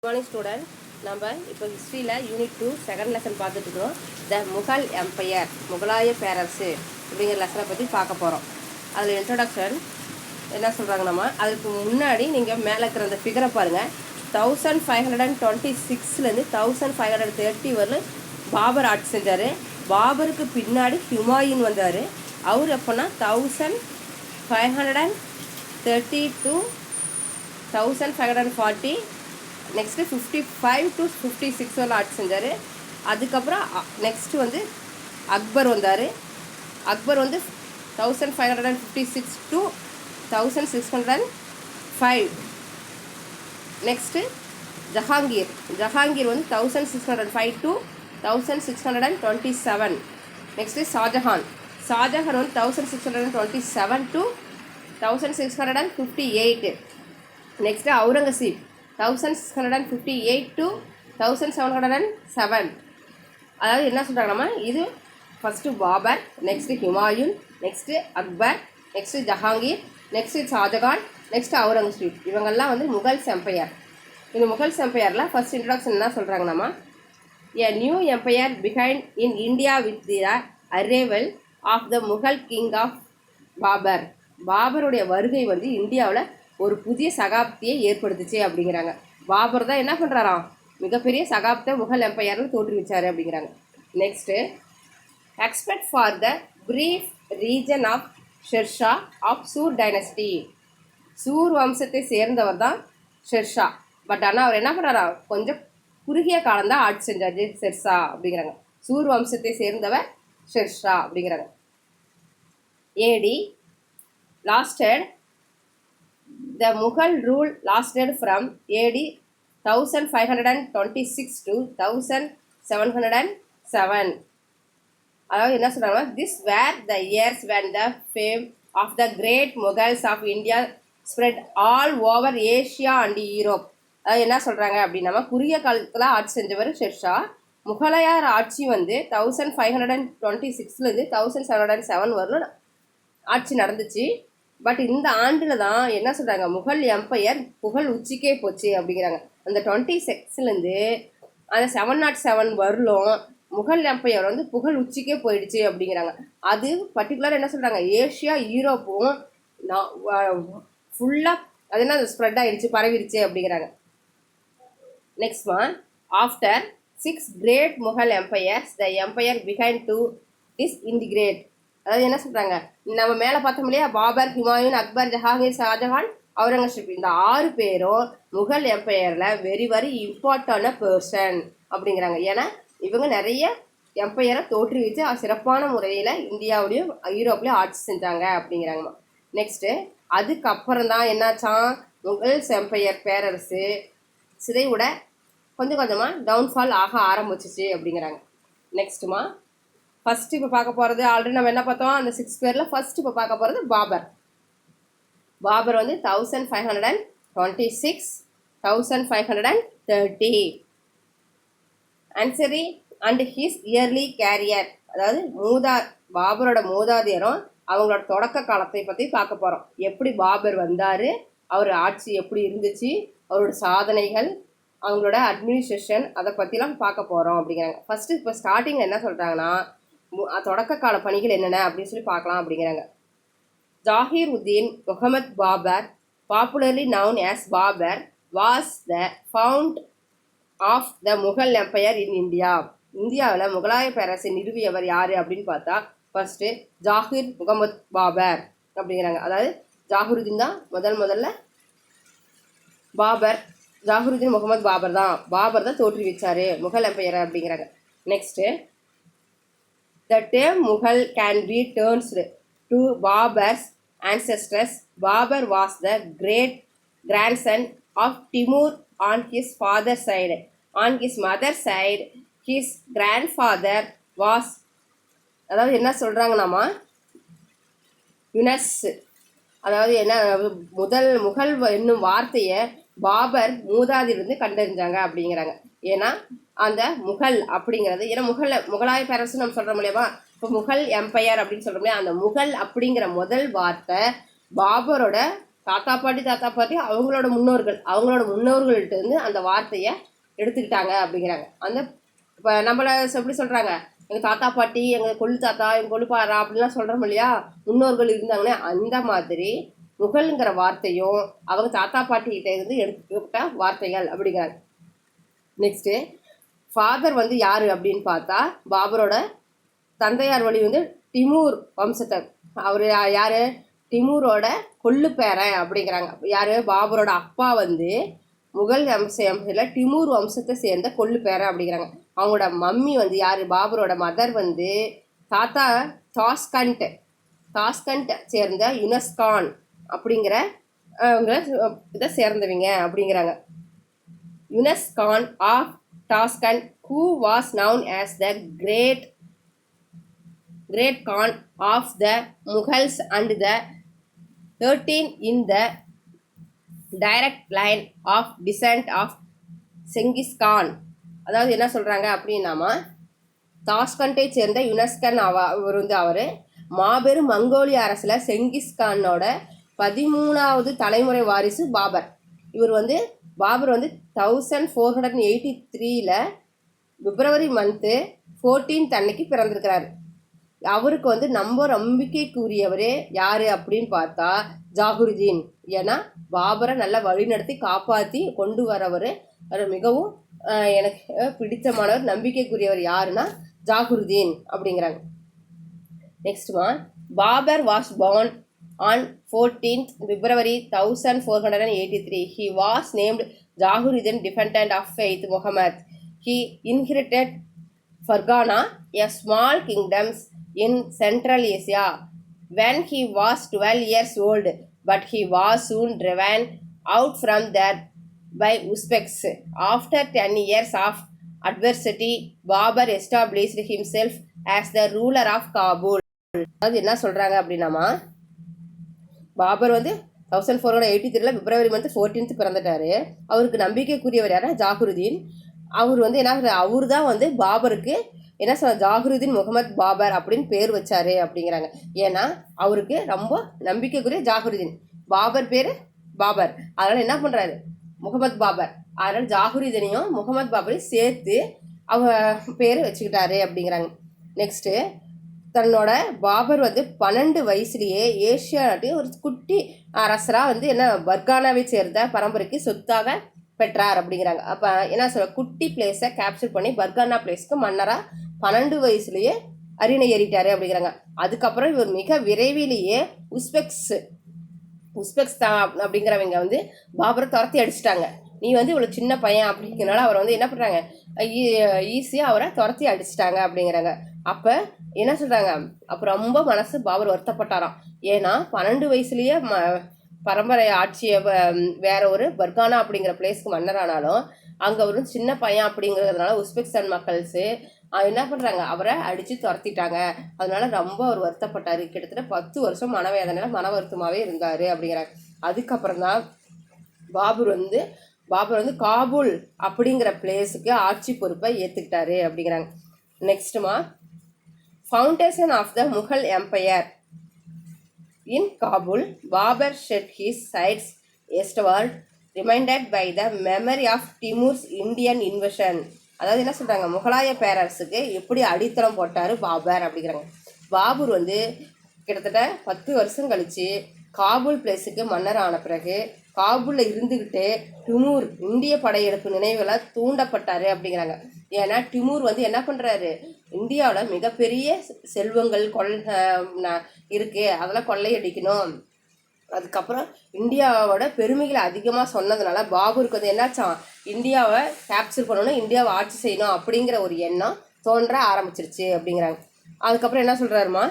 Morning student. நம்ம இப்போ ஹிஸ்ட்ரியில் யூனிட் 2 செகண்ட் லெசன் பார்த்துட்டு இருக்கோம். த முகல் எம்பையர், முகலாய பேரரசு அப்படிங்கிற லெசனை பற்றி பார்க்க போகிறோம். அதில் இன்ட்ரடக்ஷன் என்ன சொல்கிறாங்க, நம்ம அதுக்கு முன்னாடி நீங்கள் மேலே இருக்கிற அந்த ஃபிகரை பாருங்கள். 1526 1530 வரலும் பாபர் ஆட்சி செஞ்சார். பாபருக்கு பின்னாடி ஹுமாயூன் வந்தார். அவர் எப்போனா 1530 to 1540, நெக்ஸ்ட்டு 55 to 56 வரலாம் ஆட்சி செஞ்சார். அதுக்கப்புறம் நெக்ஸ்ட்டு வந்து அக்பர் வந்தார். அக்பர் வந்து 1556 to 1605. நெக்ஸ்ட்டு ஜஹாங்கீர். ஜஹாங்கீர் வந்து 1605 to 1627. நெக்ஸ்ட்டு ஷாஜஹான். ஷாஜஹான் வந்து 1627 to 1658. Next Aurangzeb 1658 to 1707. அதாவது என்ன சொல்கிறாங்க, நம்ம இது first Babur, next Humayun, next Akbar, next Jahangir, next Shahjahan, next Aurangzeb. இவங்கெல்லாம் வந்து முகல்ஸ் எம்பையர். இந்த முகல்ஸ் எம்பையரில் ஃபஸ்ட் இன்ட்ரடக்ஷன் என்ன சொல்கிறாங்க, நம்ம a new empire began in India with the arrival of the Mughal king of Babur. பாபருடைய வருகை வந்து இந்தியாவில் ஒரு புதிய சகாப்தியை ஏற்படுத்துச்சு அப்படிங்கிறாங்க. பாபர் தான் என்ன பண்ணுறாராம், மிகப்பெரிய சகாப்தை முகல் எம்பையர்னு தோற்றுவிச்சார் அப்படிங்கிறாங்க. Next expect for the brief reign of Sher Shah of Sur dynasty. Sur வம்சத்தை சேர்ந்தவர் தான் ஷெர்ஷா. பட் ஆனால் அவர் என்ன பண்ணுறாரா, கொஞ்சம் குறுகிய காலம்தான் ஆட்சி செஞ்சார் ஷெர்ஷா அப்படிங்கிறாங்க. சூர் வம்சத்தை சேர்ந்தவர் ஷெர்ஷா அப்படிங்கிறாங்க. ஏடி lasted, the Mughal rule lasted from AD 1526 to 1707. அதாவது என்ன சொல்கிறாங்க, this were the years when the fame of the great Mughals of India spread all over Asia and Europe. அதாவது என்ன சொல்கிறாங்க அப்படின்னா, குறுகிய காலத்தில் ஆட்சி செஞ்சவர் ஷெர்ஷா. முகலாயர் ஆட்சி வந்து 1526 1707 வரலும் ஆட்சி நடந்துச்சு. பட் இந்த ஆண்டில் தான் என்ன சொல்கிறாங்க, முகல் எம்பையர் புகழ் உச்சிக்கே போச்சு அப்படிங்கிறாங்க. அந்த 26 அந்த 707 வரலும் முகல் எம்பையர் வந்து புகழ் உச்சிக்கே போயிடுச்சு அப்படிங்கிறாங்க. அது பர்டிகுலராக என்ன சொல்கிறாங்க, ஏஷியா யூரோப்பும் ஃபுல்லாக அது என்ன ஸ்ப்ரெட் ஆகிடுச்சு, பரவிடுச்சு அப்படிங்கிறாங்க. Next one, after 6 great Mughal empires the empire begin to disintegrate. அதாவது என்ன சொல்கிறாங்க, நம்ம மேலே பார்த்தோம் இல்லையா, பாபர், ஹுமாயூன், அக்பர், ஜஹாங்கீர், ஷாஜஹான், அவுரங்கசீப், இந்த 6 பேரும் முகல் எம்பையரில் வெரி இம்பார்ட்டன்டான பர்சன் அப்படிங்கிறாங்க. ஏன்னா இவங்க நிறைய எம்பையரை தோற்றுவிச்சு சிறப்பான முறையில் இந்தியாவிலையும் யூரோப்லேயும் ஆட்சி செஞ்சாங்க அப்படிங்கிறாங்க. நெக்ஸ்ட்டு அதுக்கப்புறம் தான் என்னாச்சான், முகல்ஸ் எம்பையர் பேரரசு சிதைவுட கொஞ்சம் கொஞ்சமாக டவுன்ஃபால் ஆக ஆரம்பிச்சிச்சு அப்படிங்கிறாங்க. நெக்ஸ்ட்டுமா ஃபஸ்ட்டு இப்போ பார்க்க போகிறது, ஆல்ரெடி நம்ம என்ன பார்த்தோம், அந்த 6 பேரில் ஃபஸ்ட்டு இப்போ பார்க்க போகிறது பாபர். பாபர் வந்து 1526 1530. ஆன்சரி அண்ட் ஹிஸ் இயர்லி கேரியர். அதாவது பாபரோட மூதாதையரும் அவங்களோட தொடக்க காலத்தை பற்றி பார்க்க போகிறோம். எப்படி பாபர் வந்தார், அவர் ஆட்சி எப்படி இருந்துச்சு, அவரோட சாதனைகள், அவங்களோட அட்மினிஸ்ட்ரேஷன், அதை பற்றிலாம் பார்க்க போகிறோம் அப்படிங்கிறாங்க. ஃபஸ்ட்டு இப்போ ஸ்டார்டிங்கில் என்ன சொல்கிறாங்கன்னா, தொடக்க கால பணிகள் என்னென்ன அப்படின்னு சொல்லி பார்க்கலாம் அப்படிங்கிறாங்க. Zahir Uddin Muhammad Babur, popularly known as Babur, was the found of the Mughal empire in India. இந்தியாவில் முகலாய பேரரசை நிறுவியவர் யார் அப்படின்னு பார்த்தா ஃபஸ்ட்டு ஜாகிர் முகமது பாபர் அப்படிங்கிறாங்க. அதாவது ஜாகிருதீன் தான் முதல்ல பாபர், ஜாகிருதீன் முகமது பாபர் தான் தோற்றுவிச்சார் முகல் எம்பையரை அப்படிங்கிறாங்க. Next the term Mughal can be traced to Babur's ancestors. Babur was the great grandson of Timur on his father's side. On his mother's side, his grandfather was, அதாவது என்ன சொல்கிறாங்கன்னாமா, யுனஸ். அதாவது என்ன, முகல் என்னும் வார்த்தையை பாபர் மூதாதிலிருந்து கண்டறிஞ்சாங்க அப்படிங்கிறாங்க. ஏன்னா அந்த முகல் அப்படிங்கிறது, ஏன்னா முகலாய பேரரசு நம்ம சொல்கிறோம் இல்லையா, இப்போ முகல் எம்பையர் அப்படின்னு சொல்கிறோம் இல்லையா, அந்த முகல் அப்படிங்கிற முதல் வார்த்தை பாபரோட தாத்தா பாட்டி அவங்களோட முன்னோர்கள்ட்ட இருந்து அந்த வார்த்தையை எடுத்துக்கிட்டாங்க அப்படிங்கிறாங்க. அந்த இப்போ நம்மளை எப்படி சொல்கிறாங்க, எங்கள் தாத்தா பாட்டி, எங்கள் கொள்ளு தாத்தா, எங்கள் கொள்ளுப்பாரா அப்படின்லாம் சொல்கிறோம் இல்லையா, முன்னோர்கள் இருந்தாங்கன்னா அந்த மாதிரி முகல்ங்கிற வார்த்தையும் அவங்க தாத்தா பாட்டிகிட்ட இருந்து எடுத்துக்கிட்ட வார்த்தைகள் அப்படிங்கிறாங்க. நெக்ஸ்ட்டு ஃபாதர் வந்து யார் அப்படின்னு பார்த்தா பாபரோட தந்தையார் வழி வந்து டிமூர் வம்சத்தை, அவர் யார், டிமூரோட கொள்ளு பேரன் அப்படிங்கிறாங்க. யார், பாபரோட அப்பா வந்து முகல் வம்சத்தில் டிமூர் வம்சத்தை சேர்ந்த கொள்ளு பேரன் அப்படிங்கிறாங்க. அவங்களோட மம்மி வந்து யார், பாபரோட மதர் வந்து தாத்தா டாஸ்கண்ட் சேர்ந்த யுனஸ்கான் அப்படிங்கிற அவங்க இதை சேர்ந்தவங்க அப்படிங்கிறாங்க. யுனஸ்கான் of Tashkent who was known as the great Khan of the Mughals and the 13 in the direct line of descent of Genghis Khan. அதாவது என்ன சொல்கிறாங்க அப்படின்னாமா, தாஸ்கண்டை சேர்ந்த யுனஸ்கன் அவர் வந்து அவர் மாபெரும் மங்கோலிய அரசில் செங்கிஸ்கானோட 13வது தலைமுறை வாரிசு பாபர். பாபர் வந்து 1483 பிப்ரவரி மந்த்து 14 அன்னைக்கு பிறந்திருக்கிறாரு. அவருக்கு வந்து நம்பிக்கைக்குரியவர் யார் அப்படின்னு பார்த்தா ஜாகுருதீன். ஏன்னா பாபரை நல்லா வழிநடத்தி காப்பாற்றி கொண்டு வரவர் மிகவும் எனக்கு பிடித்தமானவர், நம்பிக்கைக்குரியவர் யாருன்னா ஜாகுருதீன் அப்படிங்கிறாங்க. நெக்ஸ்ட்மா, Babur was born on 14th February 1483. He was named Jahuruddin, defendant of faith Muhammad. He inherited Fargana, a small kingdom in Central Asia, when he was 12 years old, but he was soon driven out from there by Uzbeks. After 10 years of adversity, Babur established himself as the ruler of Kabul. அது என்ன சொல்கிறாங்க அப்படின்னாமா, பாபர் வந்து 1483 பிப்ரவரி month 14 பிறந்துட்டாரு. அவருக்கு நம்பிக்கைக்குரியவர் யாரா ஜாகுருதீன். அவர் வந்து என்ன, அவர் தான் வந்து பாபருக்கு என்ன சொல்ல, ஜாகுருதீன் முகமது பாபர் அப்படின்னு பேர் வச்சாரு அப்படிங்கிறாங்க. ஏன்னா அவருக்கு ரொம்ப நம்பிக்கைக்குரிய ஜாகுருதீன், பாபர் பேர் பாபர், அதனால் என்ன பண்ணுறாரு முகமது பாபர், அதனால் ஜாகுருதீனையும் முகமது பாபரையும் சேர்த்து அவங்க பேர் வச்சுக்கிட்டாரு அப்படிங்கிறாங்க. நெக்ஸ்ட்டு, தன்னோட பாபர் வந்து 12 வயசுலேயே ஏஷியா நாட்டு ஒரு குட்டி அரசராக வந்து என்ன பர்கானாவை சேர்ந்த பரம்பரைக்கு சொத்தாக பெற்றார் அப்படிங்கிறாங்க. அப்போ என்ன சொல்ல, குட்டி பிளேஸை கேப்சர் பண்ணி பர்கானா பிளேஸ்க்கு மன்னராக 12 வயசுலேயே அரியணை ஏறிட்டாரு அப்படிங்கிறாங்க. அதுக்கப்புறம் இவர் மிக விரைவிலேயே உஸ்பெக்ஸ் தான் அப்படிங்கிறவங்க வந்து பாபரை துரத்தி அடிச்சிட்டாங்க. நீ வந்து இவ்வளோ சின்ன பையன் அப்படிங்கிறனால அவரை வந்து என்ன பண்ணுறாங்க, ஈஸியாக அவரை துரத்தி அடிச்சிட்டாங்க அப்படிங்கிறாங்க. அப்போ என்ன சொல்கிறாங்க, அப்போ ரொம்ப மனசு பாபர் வருத்தப்பட்டாராம். ஏன்னா 12 வயசுலேயே பரம்பரை ஆட்சியை வேற ஒரு பர்கானா அப்படிங்கிற பிளேஸ்க்கு மன்னரானாலும் அங்கே ஒரு சின்ன பையன் அப்படிங்கிறதுனால உஸ்பெக்ஸ்தான் மக்கள்ஸு என்ன பண்ணுறாங்க, அவரை அடித்து துரத்திட்டாங்க. அதனால ரொம்ப அவர் வருத்தப்பட்டார். கிட்டத்தட்ட 10 வருஷம் மன வருத்தமாகவே இருந்தார் அப்படிங்கிறாங்க. அதுக்கப்புறம் தான் பாபர் வந்து காபூல் அப்படிங்கிற பிளேஸுக்கு ஆட்சி பொறுப்பை ஏற்றுக்கிட்டாரு அப்படிங்கிறாங்க. நெக்ஸ்ட்டுமா, foundation of the Mughal empire in Kabul, Babur set his sights eastward, reminded by the memory of Timur's Indian invasion. அதாவது என்ன சொல்கிறாங்க, முகலாய பேரரசுக்கு எப்படி அடித்தளம் போட்டார் பாபர் அப்படிங்கிறாங்க. பாபர் வந்து கிட்டத்தட்ட 10 வருஷம் கழித்து காபூல் பிளேஸுக்கு மன்னர் ஆன பிறகு காபூலில் இருந்துக்கிட்டு டிமூர் இந்திய படையெடுப்பு நினைவுகளை தூண்டப்பட்டார் அப்படிங்கிறாங்க. ஏன்னா டிமூர் வந்து என்ன பண்ணுறாரு, இந்தியாவில் மிகப்பெரிய செல்வங்கள் இருக்குது, அதெல்லாம் கொள்ளையடிக்கணும், அதுக்கப்புறம் இந்தியாவோட பெருமைகளை அதிகமாக சொன்னதுனால பாபருக்கு வந்து என்னாச்சான், இந்தியாவை கேப்சர் பண்ணணும், இந்தியாவை ஆட்சி செய்யணும் அப்படிங்கிற ஒரு எண்ணம் தோன்ற ஆரம்பிச்சிருச்சு அப்படிங்கிறாங்க. அதுக்கப்புறம் என்ன சொல்கிறாருமா,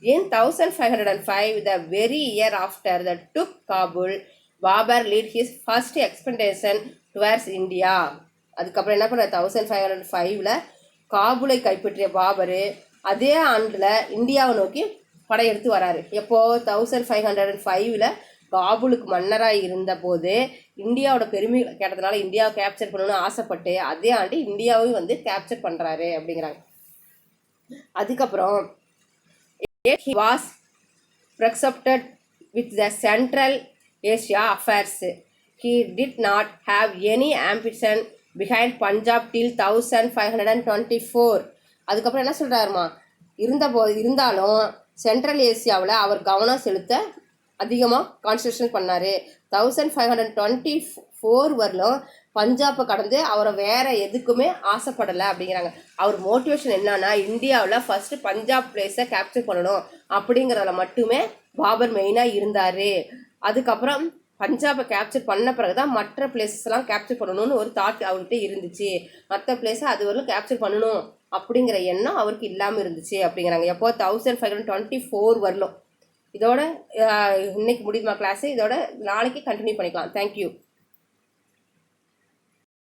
in 1505, the very year after the took Kabul, Babur led his first expedition towards India. அதுக்கப்புறம் என்ன பண்ண, 1505 காபூலை கைப்பற்றிய பாபர் அதே ஆண்டில் இந்தியாவை நோக்கி படையெடுத்து வராரு. எப்போது 1505 காபூலுக்கு மன்னராக இருந்தபோது இந்தியாவோட பெருமை கேட்டதுனால இந்தியாவை கேப்சர் பண்ணணும்னு ஆசைப்பட்டு அதே ஆண்டு இந்தியாவையும் வந்து கேப்சர் பண்ணுறாரு அப்படிங்கிறாங்க. அதுக்கப்புறம் he was precepted with the central Asia affairs. He did not have any ambition behind Punjab till 1524. அதுக்கப்புறம் என்ன சொல்கிறாருமா, இருந்தாலும் சென்ட்ரல் ஏசியாவில் அவர் கவனம் செலுத்த அதிகமாக கான்சன்ட்ரேஷன் பண்ணார். 1524 வரலும் பஞ்சாபை கடந்து அவரை வேற எதுக்குமே ஆசைப்படலை அப்படிங்கிறாங்க. அவர் மோட்டிவேஷன் என்னன்னா, இந்தியாவில் ஃபர்ஸ்ட் பஞ்சாப் பிளேஸை கேப்சர் பண்ணணும் அப்படிங்கிறதுல மட்டுமே பாபர் மெயினாக இருந்தார். அதுக்கப்புறம் பஞ்சாபை கேப்சர் பண்ண பிறகு தான் மற்ற பிளேஸஸ்லாம் கேப்சர் பண்ணணும்னு ஒரு தாட் அவர்கிட்ட இருந்துச்சு. மற்ற பிளேஸை அது வரலும் கேப்சர் பண்ணணும் அப்படிங்கிற எண்ணம் அவருக்கு இல்லாமல் இருந்துச்சு அப்படிங்கிறாங்க. எப்போ 1524 வரலும். இதோட இன்னைக்கு முடியுமா கிளாஸு? இதோட நாளைக்கு கண்டினியூ பண்ணிக்கலாம். தேங்க்யூ.